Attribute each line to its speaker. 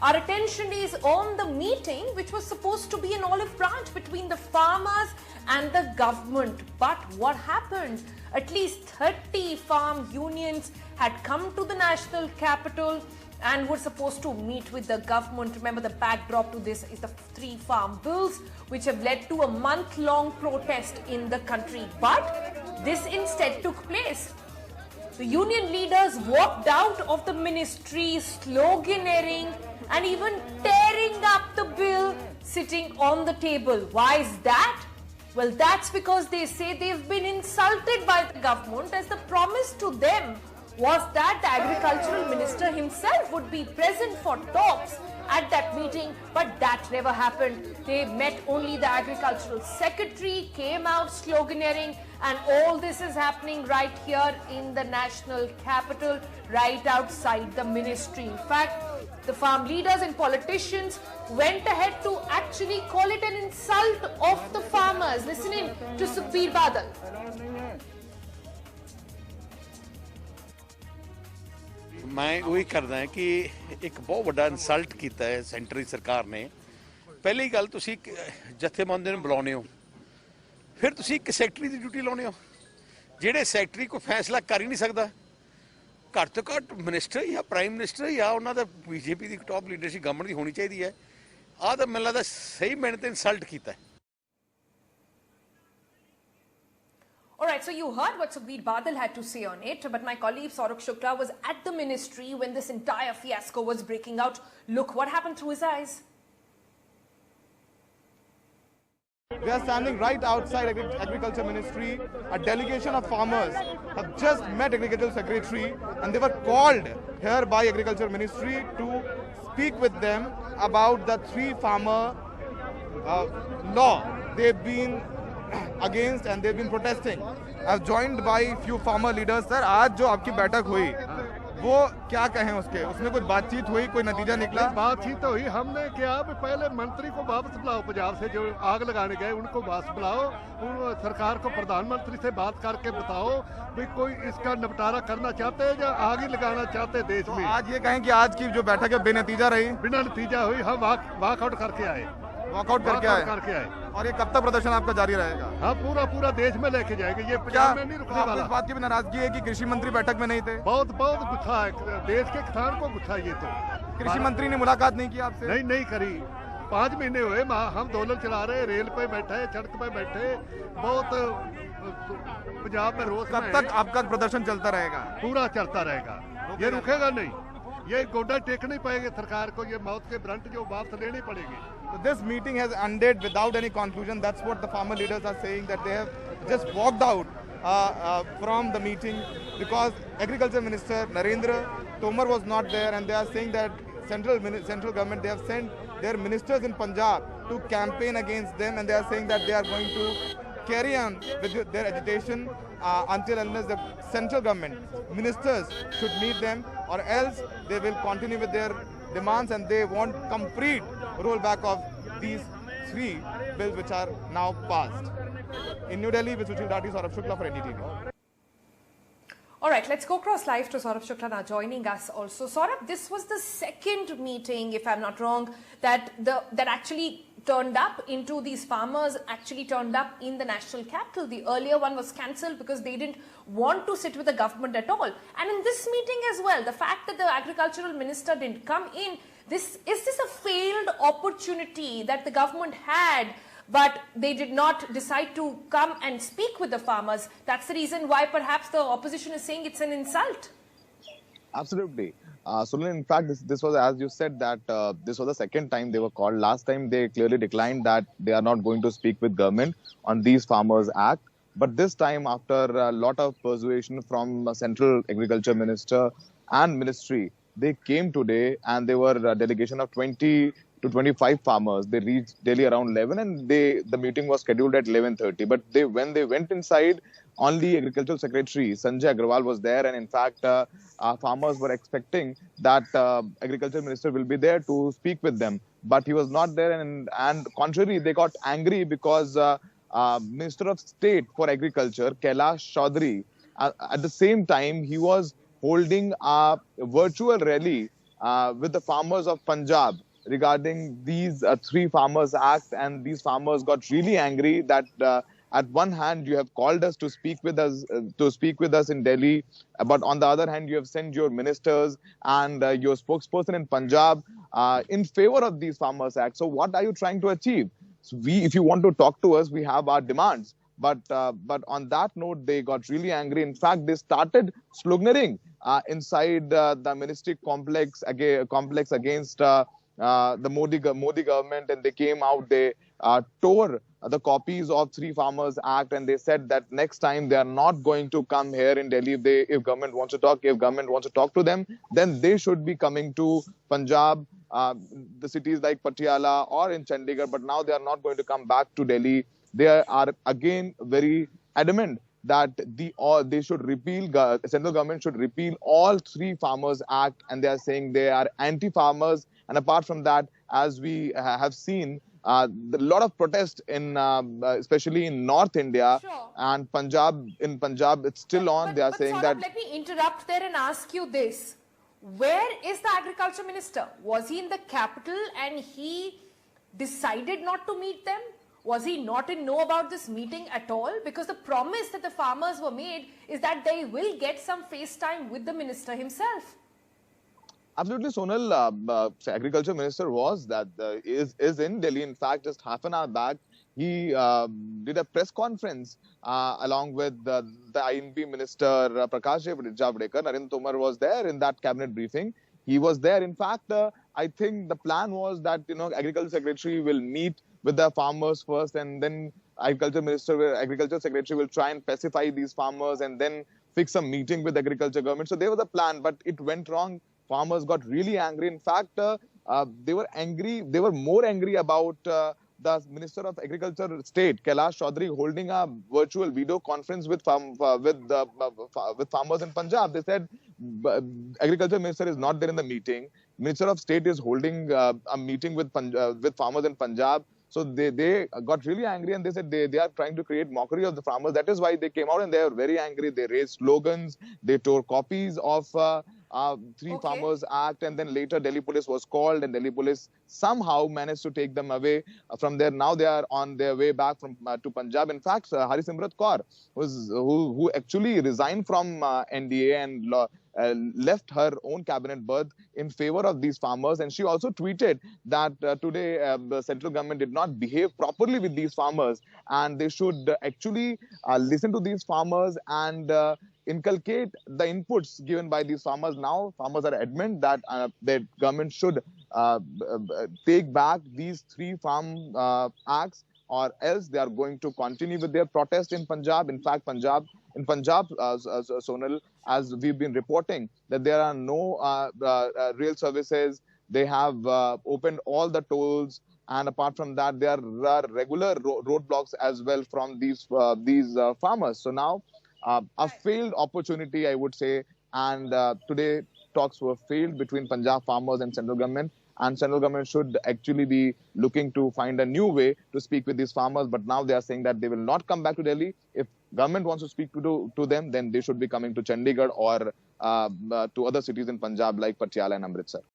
Speaker 1: Our attention is on the meeting which was supposed to be an olive branch between the farmers and the government. But what happened? At least 30 farm unions had come to the national capital and were supposed to meet with the government. Remember, the backdrop to this is the 3 farm bills which have led to a month-long protest in the country. But this instead took place. The union leaders walked out of the ministry, sloganeering and even tearing up the bill sitting on the table. Why is that? Well, that's because they say they've been insulted by the government, as the promise to them was that the agricultural minister himself would be present for talks at that meeting, but that never happened. They met only the agricultural secretary, came out sloganeering, and all this is happening right here in the national capital, right outside the ministry. In fact, the farm leaders and politicians went ahead to actually call it an insult of the farmers. Listen in to Sukhbir Badal.
Speaker 2: मैं वही करदा है कि एक बहुत बड़ा insult किया है सेंट्रल सरकार ने। पहली गल तुसी जथेबंदी नूं बुलाउने हो, फिर तुसी एक सैकटरी की ड्यूटी लाउने हो, जिहड़े सैकटरी कोई फैसला कर ही नहीं सकता। घट तो घट मिनिस्टर या प्राइम मिनिस्टर या उन्होंने बीजेपी की टॉप लीडरशिप गवर्नमेंट की होनी चाहिए है। आह तो मैनूं लगदा सही मैंने तो इंसल्ट किया है।
Speaker 1: All right, so you heard what Sukhbir Badal had to say on it, but my colleague Saurabh Shukla was at the ministry when this entire fiasco was breaking out. Look what happened through his eyes.
Speaker 3: We are standing right outside Agriculture Ministry. A delegation of farmers have just met Agriculture Secretary and they were called here by Agriculture Ministry to speak with them about the 3 farmer law they've been against and they've been protesting. I'm joined by few farmer leaders. Sir, आज जो आपकी बैठक हुई वो क्या कहें उसके, उसमें कुछ बातचीत हुई, कोई नतीजा निकला?
Speaker 4: बातचीत तो हुई, हमने क्या पहले मंत्री को वापस बुलाओ, पंजाब से जो आग लगाने गए उनको वापस बुलाओ, सरकार को प्रधानमंत्री से बात करके बताओ भाई कोई इसका निपटारा करना चाहते हैं या आग ही लगाना चाहते हैं देश में।
Speaker 3: आज ये कहें कि आज की जो बैठक है बेनतीजा रही?
Speaker 4: बिना नतीजा हुई, हम वॉकआउट करके आए।
Speaker 3: वॉकआउट करके आए। और ये कब तक प्रदर्शन आपका जारी रहेगा?
Speaker 4: हाँ, पूरा देश में लेके जाएंगे, ये पंजाब में नहीं रुकने वाला।
Speaker 3: इस बात की भी नाराजगी है कि कृषि मंत्री बैठक में नहीं थे?
Speaker 4: बहुत गुस्सा है, देश के किसान को गुस्सा। ये तो
Speaker 3: कृषि मंत्री ने मुलाकात नहीं की आपसे?
Speaker 4: नहीं करी। 5 महीने हुए हम दोलन चला रहे, रेल पे बैठे, सड़क पे बैठे, बहुत पंजाब में रोज।
Speaker 3: कब तक आपका प्रदर्शन चलता रहेगा?
Speaker 4: पूरा चलता रहेगा, ये रुकेगा नहीं। ये गोडा टेक नहीं पाएंगे सरकार को, ये मौत के ब्रंट जो वापस लेनी पड़ेगी।
Speaker 3: So this meeting has ended without any conclusion. That's what the farmer leaders are saying, that they have just walked out from the meeting because Agriculture Minister Narendra Tomar was not there, and they are saying that central government, they have sent their ministers in Punjab to campaign against them, and they are saying that they are going to carry on with their agitation until unless the central government ministers should meet them, or else they will continue with their demands and they want complete rollback of these 3 bills which are now passed. In New Delhi, with Sushil Dati, Saurabh Shukla for NDTV.
Speaker 1: All right, let's go across live to Saurabh Shukla now joining us also. Saurabh, this was the second meeting, if I'm not wrong, that actually turned up into these farmers actually turned up in the national capital. The earlier one was cancelled because they didn't want to sit with the government at all. And in this meeting as well, the fact that the agricultural minister didn't come in, is this a failed opportunity that the government had, but they did not decide to come and speak with the farmers? That's the reason why perhaps the opposition is saying it's an insult.
Speaker 5: Absolutely. Sunil, in fact, this was, as you said, that this was the second time they were called. Last time they clearly declined that they are not going to speak with government on these Farmers Act. But this time, after a lot of persuasion from Central Agriculture Minister and Ministry, they came today and they were a delegation of 20 to 25 farmers. They reached Delhi around 11 and the meeting was scheduled at 11:30. But when they went inside, only Agricultural Secretary Sanjay Agrawal was there, and in fact, farmers were expecting that Agriculture Minister will be there to speak with them, but he was not there. And contrary, they got angry because Minister of State for Agriculture Kailash Chaudhary, at the same time, he was holding a virtual rally with the farmers of Punjab regarding these three Farmers Act, and these farmers got really angry that at one hand you have called us to speak with us in Delhi, but on the other hand you have sent your ministers and your spokesperson in Punjab in favor of these Farmers Act. So what are you trying to achieve? So if you want to talk to us, we have our demands. But on that note, they got really angry. In fact, they started sloganeering inside the ministry complex against the Modi government, and they came out. They tore the copies of Three Farmers Act, and they said that next time they are not going to come here in Delhi. If government wants to talk, to them, then they should be coming to Punjab, the cities like Patiala or in Chandigarh. But now they are not going to come back to Delhi. They are again very adamant that they should repeal, central government should repeal all Three Farmers Act, and they are saying they are anti-farmers. And apart from that, as we have seen, a lot of protest in, especially in North India.
Speaker 1: Sure.
Speaker 5: And Punjab. In Punjab, it's still on. They are saying that.
Speaker 1: Let me interrupt there and ask you this: where is the agriculture minister? Was he in the capital and he decided not to meet them? Was he not in know about this meeting at all? Because the promise that the farmers were made is that they will get some face time with the minister himself.
Speaker 5: Absolutely, Sonal. Agriculture Minister is in Delhi. In fact, just half an hour back, he did a press conference along with the INB Minister Prakash Javadekar. Narendra Tomar was there in that cabinet briefing. He was there. In fact, I think the plan was that Agriculture Secretary will meet with the farmers first, and then Agriculture Secretary will try and pacify these farmers, and then fix a meeting with Agriculture government. So there was a plan, but it went wrong. Farmers got really angry. In fact, they were angry. They were more angry about the Minister of Agriculture State, Kailash Chaudhary, holding a virtual video conference with farmers in Punjab. They said Agriculture Minister is not there in the meeting. Minister of State is holding a meeting with farmers in Punjab. So they got really angry, and they said they are trying to create mockery of the farmers. That is why they came out and they were very angry. They raised slogans. They tore copies of Three Farmers Act, and then later Delhi police was called, and Delhi police somehow managed to take them away from there. Now they are on their way back to Punjab. In fact, Harsimrat Kaur, who actually resigned from NDA and left her own cabinet berth in favor of these farmers, and she also tweeted that today the central government did not behave properly with these farmers, and they should actually listen to these farmers and inculcate the inputs given by these farmers. Now farmers are adamant that the government should take back these three farm acts, or else they are going to continue with their protest in Punjab. In fact, in Punjab, Sonal, as we've been reporting, that there are no rail services. They have opened all the tolls, and apart from that, there are regular roadblocks as well from these farmers. So now, a failed opportunity, I would say, and today talks were failed between Punjab farmers and central government. And central government should actually be looking to find a new way to speak with these farmers. But now they are saying that they will not come back to Delhi. If government wants to speak to them, then they should be coming to Chandigarh or to other cities in Punjab like Patiala and Amritsar.